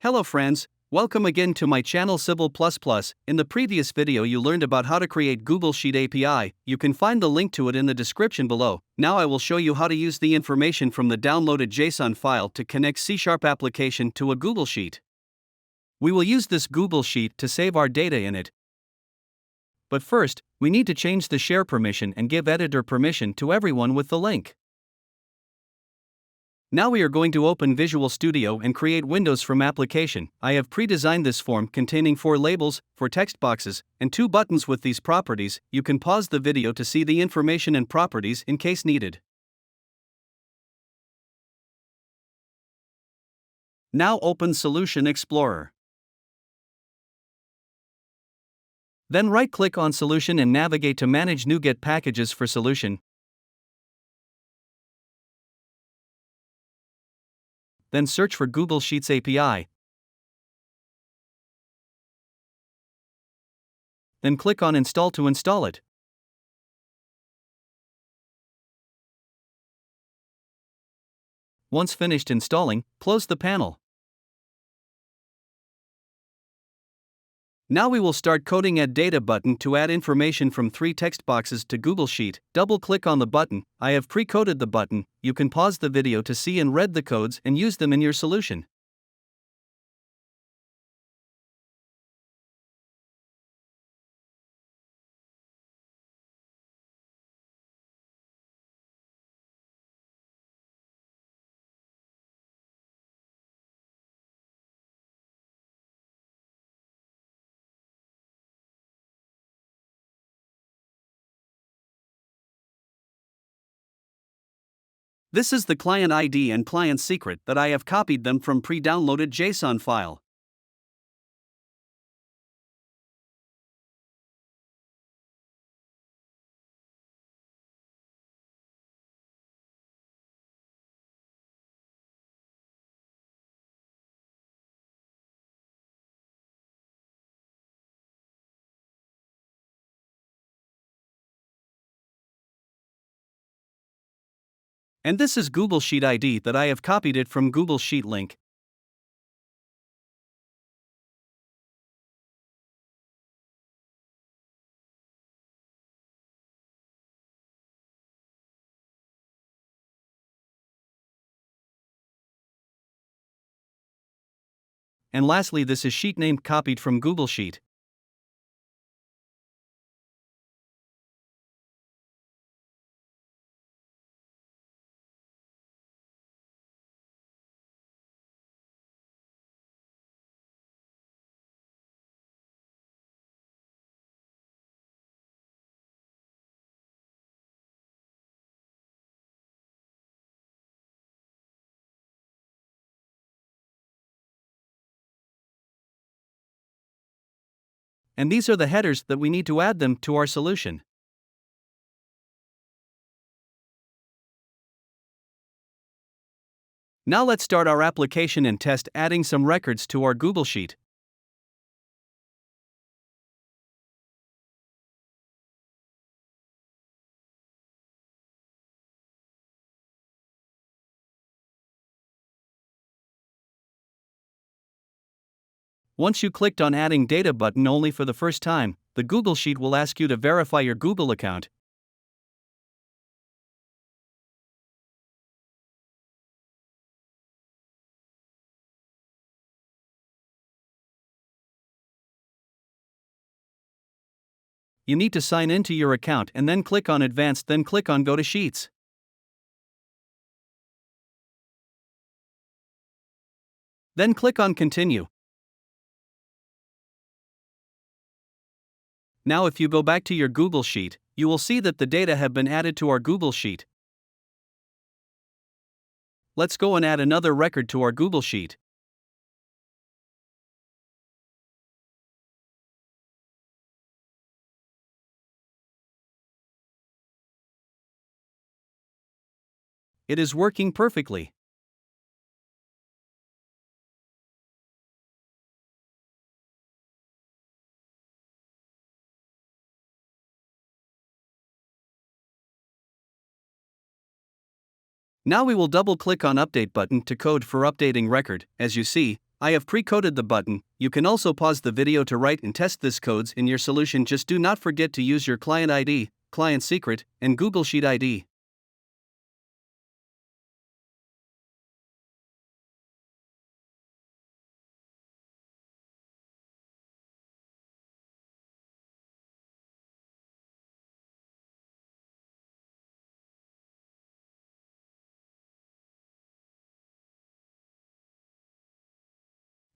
Hello friends, welcome again to my channel Civil++. In the previous video you learned about how to create Google Sheet API. You can find the link to it in the description below. Now I will show you how to use the information from the downloaded JSON file to connect C# application to a Google Sheet. We will use this Google Sheet to save our data in it. But first, we need to change the share permission and give editor permission to everyone with the link. Now we are going to open Visual Studio and create windows from application. I have pre-designed this form containing 4 labels, 4 text boxes, and 2 buttons with these properties. You can pause the video to see the information and properties in case needed. Now open Solution Explorer. Then right-click on Solution and navigate to Manage NuGet Packages for Solution. Then search for Google Sheets API. Then click on Install to install it. Once finished installing, close the panel. Now we will start coding Add Data button to add information from 3 text boxes to Google Sheet. Double-click on the button. I have pre-coded the button. You can pause the video to see and read the codes and use them in your solution. This is the client ID and client secret that I have copied them from pre-downloaded JSON file. And this is Google Sheet ID that I have copied it from Google Sheet link. And lastly, this is sheet name copied from Google Sheet. And these are the headers that we need to add them to our solution. Now let's start our application and test adding some records to our Google Sheet. Once you clicked on Adding Data button only for the first time, the Google Sheet will ask you to verify your Google account. You need to sign into your account and then click on Advanced, then click on Go to Sheets. Then click on Continue. Now if you go back to your Google Sheet, you will see that the data have been added to our Google Sheet. Let's go and add another record to our Google Sheet. It is working perfectly. Now we will double-click on Update button to code for updating record. As you see, I have pre-coded the button. You can also pause the video to write and test this codes in your solution. Just do not forget to use your client ID, client secret, and Google Sheet ID.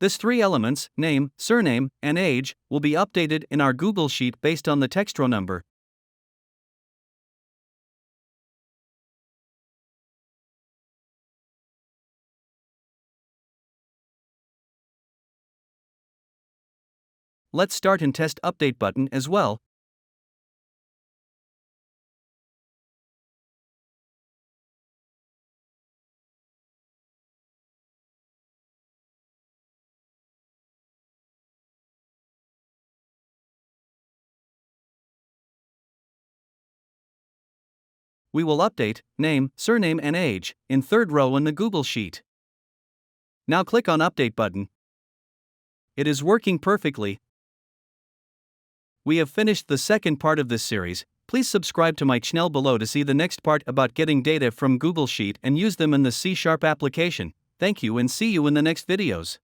This 3 elements, name, surname, and age, will be updated in our Google Sheet based on the text row number. Let's start and test update button as well. We will update name, surname, and age in third row in the Google Sheet. Now click on Update button. It is working perfectly. We have finished the second part of this series. Please subscribe to my channel below to see the next part about getting data from Google Sheet and use them in the C# application. Thank you and see you in the next videos.